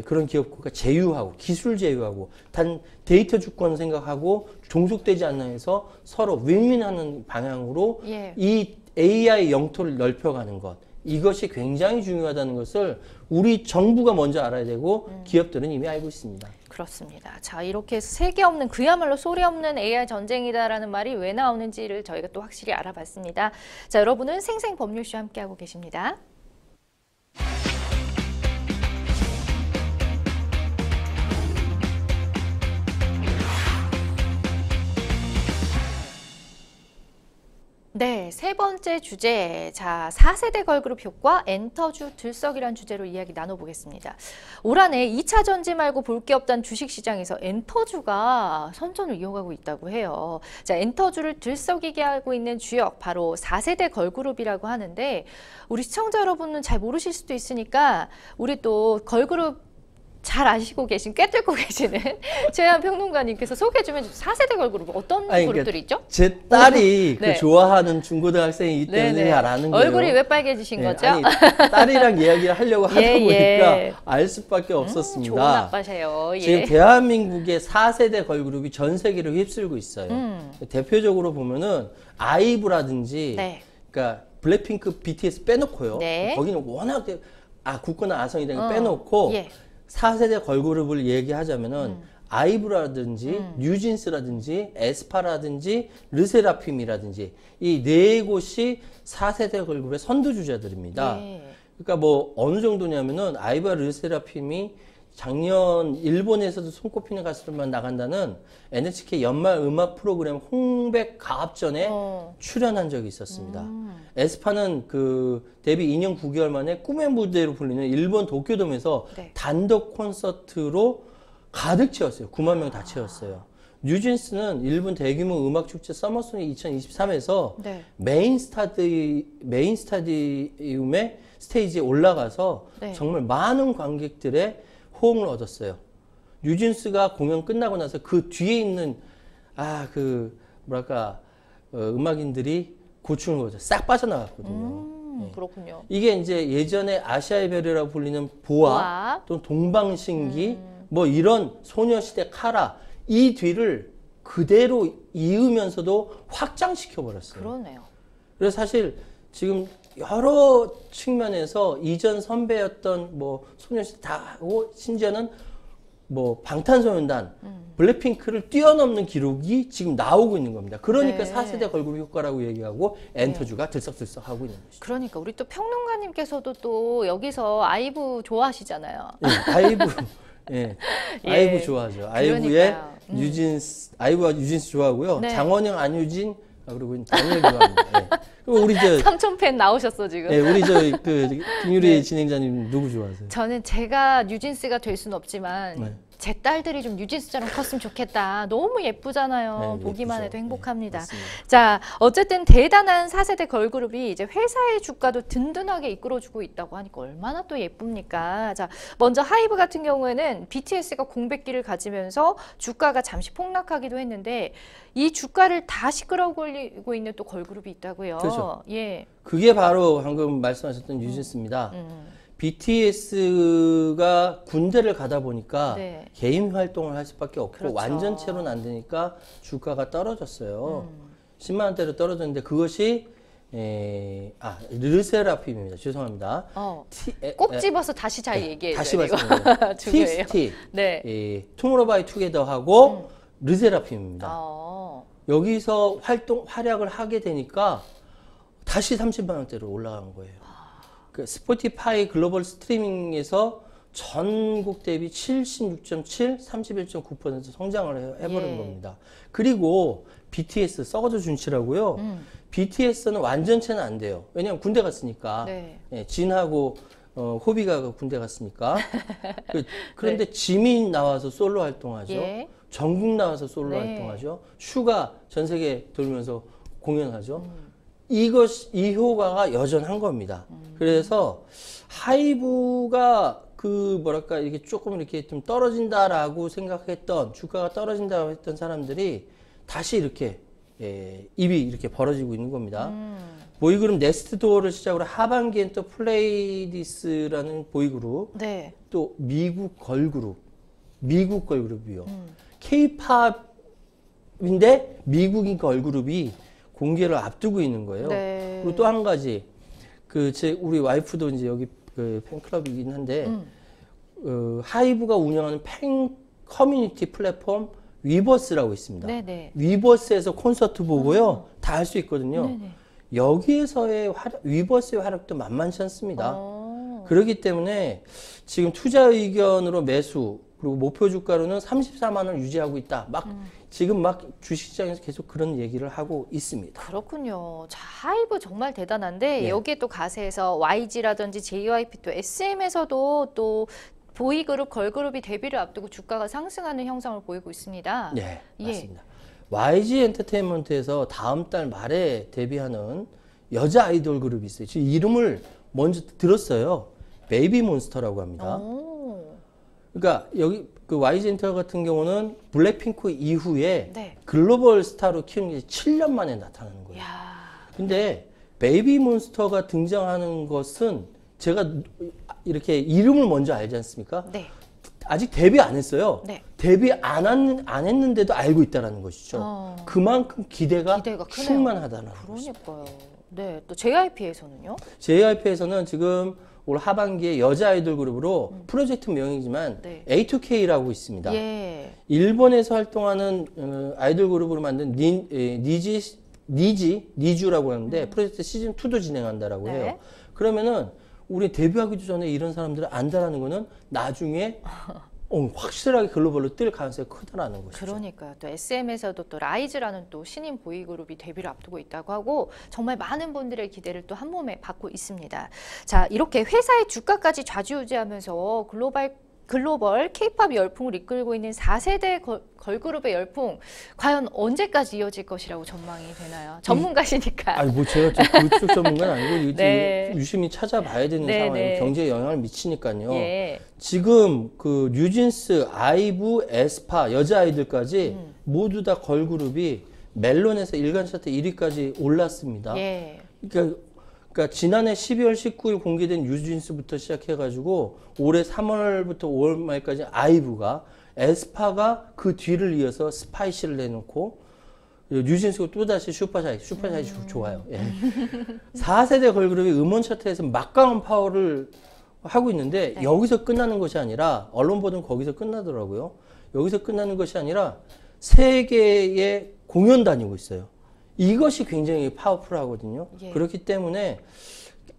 그런 기업과 제휴하고 기술 제휴하고 단 데이터 주권 생각하고 종속되지 않나 해서 서로 윈윈하는 방향으로 이 AI 영토를 넓혀가는 것 이것이 굉장히 중요하다는 것을 우리 정부가 먼저 알아야 되고 기업들은 이미 알고 있습니다. 그렇습니다. 자, 이렇게 해서 세계 없는 그야말로 소리 없는 AI 전쟁이다라는 말이 왜 나오는지를 저희가 또 확실히 알아봤습니다. 자, 여러분은 생생법률쇼 함께하고 계십니다. 네, 세 번째 주제. 자, 4세대 걸그룹 효과 엔터주 들썩이란 주제로 이야기 나눠보겠습니다. 올 한 해 2차 전지 말고 볼 게 없다는 주식시장에서 엔터주가 선전을 이어가고 있다고 해요. 자, 엔터주를 들썩이게 하고 있는 주역, 바로 4세대 걸그룹이라고 하는데 우리 시청자 여러분은 잘 모르실 수도 있으니까 우리 또 걸그룹 잘 아시고 계신, 꿰뚫고 계시는 최한 평론가님께서 소개해 주면 4세대 걸그룹 어떤 그룹들이 있죠? 제 딸이 네. 그 좋아하는 중고등학생이기 때문에 잘 아는 거예요. 얼굴이 왜 빨개지신 거죠? 아니, 딸이랑 이야기를 하려고 하다 보니까 알 수밖에 없었습니다. 좋은 아빠세요. 지금 대한민국의 4세대 걸그룹이 전 세계를 휩쓸고 있어요. 대표적으로 보면은 아이브라든지 그러니까 블랙핑크, BTS 빼놓고요. 거기는 워낙 굳건한 아성이라는 거 빼놓고 4세대 걸그룹을 얘기하자면은 아이브라든지 뉴진스라든지 에스파라든지 르세라핌이라든지 이 네 곳이 4세대 걸그룹의 선두주자들입니다. 그러니까 뭐 어느 정도냐면은 아이브와 르세라핌이 작년 일본에서도 손꼽히는 가수들만 나간다는 NHK 연말 음악 프로그램 홍백 가합전에 출연한 적이 있었습니다. 에스파는 그 데뷔 2년 9개월 만에 꿈의 무대로 불리는 일본 도쿄돔에서 단독 콘서트로 가득 채웠어요. 9만 명 다 채웠어요. 뉴진스는 일본 대규모 음악 축제 서머소닉 2023에서 메인 스타디움의 스테이지에 올라가서 정말 많은 관객들의 호응을 얻었어요. 뉴진스가 공연 끝나고 나서 그 뒤에 있는 음악인들이 고추는 거죠. 싹 빠져나갔거든요. 그렇군요. 이게 이제 예전에 아시아의 별이라고 불리는 보아, 또 동방신기, 뭐 이런 소녀시대 카라 이 뒤를 그대로 이으면서도 확장시켜 버렸어요. 그러네요. 그래서 사실 지금 여러 측면에서 이전 선배였던 뭐 소녀시대 다 하고 심지어는 뭐 방탄소년단, 블랙핑크를 뛰어넘는 기록이 지금 나오고 있는 겁니다. 그러니까 4세대 걸그룹 효과라고 얘기하고 엔터주가 들썩들썩 하고 있는 것이죠. 그러니까 우리 또 평론가님께서도 또 여기서 아이브 좋아하시잖아요. 아이브, 아이브 좋아하죠. 아이브의 뉴진스, 아이브와 뉴진스 좋아하고요. 장원영, 안유진, 그리고 당연히 좋아합니다. 그리고 우리 삼촌팬 나오셨어 지금. 우리 김유리 진행자님 누구 좋아하세요? 저는 제가 뉴진스가 될 수는 없지만 제 딸들이 좀 뉴진스처럼 컸으면 좋겠다. 너무 예쁘잖아요. 네, 보기만 예쁘죠. 해도 행복합니다. 네, 맞습니다. 자, 어쨌든 대단한 4세대 걸그룹이 이제 회사의 주가도 든든하게 이끌어주고 있다고 하니까 얼마나 또 예쁩니까? 자, 먼저 하이브 같은 경우에는 BTS가 공백기를 가지면서 주가가 잠시 폭락하기도 했는데 이 주가를 다시 끌어올리고 있는 또 걸그룹이 있다고요. 그렇죠. 예. 그게 바로 방금 말씀하셨던 뉴진스입니다. BTS가 군대를 가다 보니까 네. 개인 활동을 할 수밖에 없고 그렇죠. 완전체로는 안 되니까 주가가 떨어졌어요. 10만 원대로 떨어졌는데 그것이 르세라핌입니다. 죄송합니다. 꼭 집어서 다시 잘 얘기해요. 다시 말씀드려요. 중요해요. TXT, 네. 투모로우바이 투게더하고 르세라핌입니다. 여기서 활약을 하게 되니까 다시 30만 원대로 올라간 거예요. 그 스포티파이 글로벌 스트리밍에서 전국 대비 76.7, 31.9% 성장을 해버린 겁니다. 그리고 BTS, 썩어도 준치라고요. BTS는 완전체는 안 돼요. 왜냐하면 군대 갔으니까. 네. 예, 진하고 호비가 군대 갔으니까. 그런데 네. 지민 나와서 솔로 활동하죠. 예. 정국 나와서 솔로 네. 활동하죠. 슈가 전 세계 돌면서 공연하죠. 이 효과가 여전한 겁니다. 그래서 하이브가 이렇게 조금 이렇게 좀 떨어진다라고 생각했던, 주가가 떨어진다고 했던 사람들이 다시 이렇게, 입이 이렇게 벌어지고 있는 겁니다. 보이그룹 넥스트도어를 시작으로 하반기엔 또 플레이디스라는 보이그룹, 네. 또 미국 걸그룹이요. K-팝인데 미국인 걸그룹이 공개를 앞두고 있는 거예요. 네. 그리고 또 한 가지, 우리 와이프도 이제 여기 팬클럽이긴 한데, 하이브가 운영하는 팬 커뮤니티 플랫폼 위버스라고 있습니다. 네네. 위버스에서 콘서트 보고요. 다 할 수 있거든요. 네네. 여기에서의 위버스의 활약도 만만치 않습니다. 그렇기 때문에 지금 투자 의견으로 매수, 그리고 목표 주가로는 34만 원을 유지하고 있다. 지금 주식시장에서 계속 그런 얘기를 하고 있습니다. 그렇군요. 자, 하이브 정말 대단한데 네. 여기에 또 가세에서 YG라든지 JYP 또 SM에서도 또 보이그룹, 걸그룹이 데뷔를 앞두고 주가가 상승하는 형상을 보이고 있습니다. 네, 예. 맞습니다. YG 엔터테인먼트에서 다음 달 말에 데뷔하는 여자 아이돌 그룹이 있어요. 지금 이름을 먼저 들었어요. 베이비몬스터라고 합니다. 그러니까 여기 YG 엔터 같은 경우는 블랙핑크 이후에 네. 글로벌 스타로 키우는 게 7년 만에 나타나는 거예요. 근데 베이비몬스터가 등장하는 것은 제가 이렇게 이름을 먼저 알지 않습니까? 네. 아직 데뷔 안 했어요. 네. 데뷔 안 했는데도 알고 있다는 것이죠. 그만큼 기대가 크네요. 충만하다는 것이죠. 그러니까요. 네. 또 JYP에서는요? JYP에서는 지금 올 하반기에 여자 아이돌 그룹으로 프로젝트 명이지만 네. A2K라고 있습니다. 예. 일본에서 활동하는 아이돌 그룹으로 만든 니쥬라고 하는데 프로젝트 시즌 2도 진행한다라고 네. 해요. 그러면은 우리 데뷔하기도 전에 이런 사람들을 안다라는 거는 나중에 확실하게 글로벌로 뛸 가능성이 크다라는 것이죠. 그러니까요. 또 SM에서도 또 라이즈라는 또 신인 보이그룹이 데뷔를 앞두고 있다고 하고 정말 많은 분들의 기대를 또 한 몸에 받고 있습니다. 자, 이렇게 회사의 주가까지 좌지우지하면서 글로벌 K-팝 열풍을 이끌고 있는 4세대 걸그룹의 열풍 과연 언제까지 이어질 것이라고 전망이 되나요? 전문가시니까. 아니 제가 그쪽 전문가는 아니고 네. 유심히 찾아봐야 되는 네, 상황이고 네. 경제에 영향을 미치니까요. 예. 지금 뉴진스, 아이브, 에스파 여자 아이들까지 모두 다 걸그룹이 멜론에서 일간 차트 1위까지 올랐습니다. 예. 그러니까 지난해 12월 19일 공개된 뉴진스부터 시작해가지고 올해 3월부터 5월 말까지 아이브가, 에스파가 그 뒤를 이어서 스파이시를 내놓고 뉴진스가 또다시 슈퍼사이즈 좋아요. 예. 4세대 걸그룹이 음원 차트에서 막강한 파워를 하고 있는데 네. 여기서 끝나는 것이 아니라 언론 보도는 거기서 끝나더라고요. 여기서 끝나는 것이 아니라 세계에 공연 다니고 있어요. 이것이 굉장히 파워풀하거든요. 예. 그렇기 때문에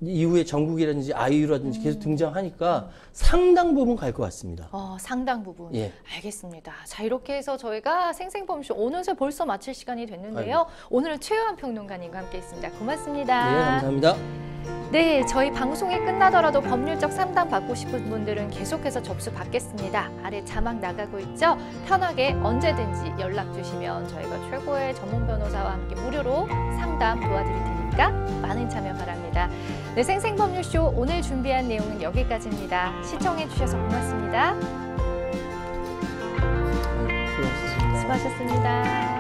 이후에 정국이라든지 아이유라든지 계속 등장하니까 상당 부분 갈 것 같습니다. 상당 부분. 예. 알겠습니다. 자, 이렇게 해서 저희가 생생범쇼 어느새 벌써 마칠 시간이 됐는데요. 오늘은 최요한 평론가님과 함께 했습니다. 고맙습니다. 네, 감사합니다. 네, 저희 방송이 끝나더라도 법률적 상담 받고 싶은 분들은 계속해서 접수 받겠습니다. 아래 자막 나가고 있죠? 편하게 언제든지 연락 주시면 저희가 최고의 전문 변호사와 함께 무료로 상담 도와드릴 테니까 많은 참여 바랍니다. 네, 생생법률쇼 오늘 준비한 내용은 여기까지입니다. 시청해 주셔서 고맙습니다. 수고하셨습니다. 수고하셨습니다.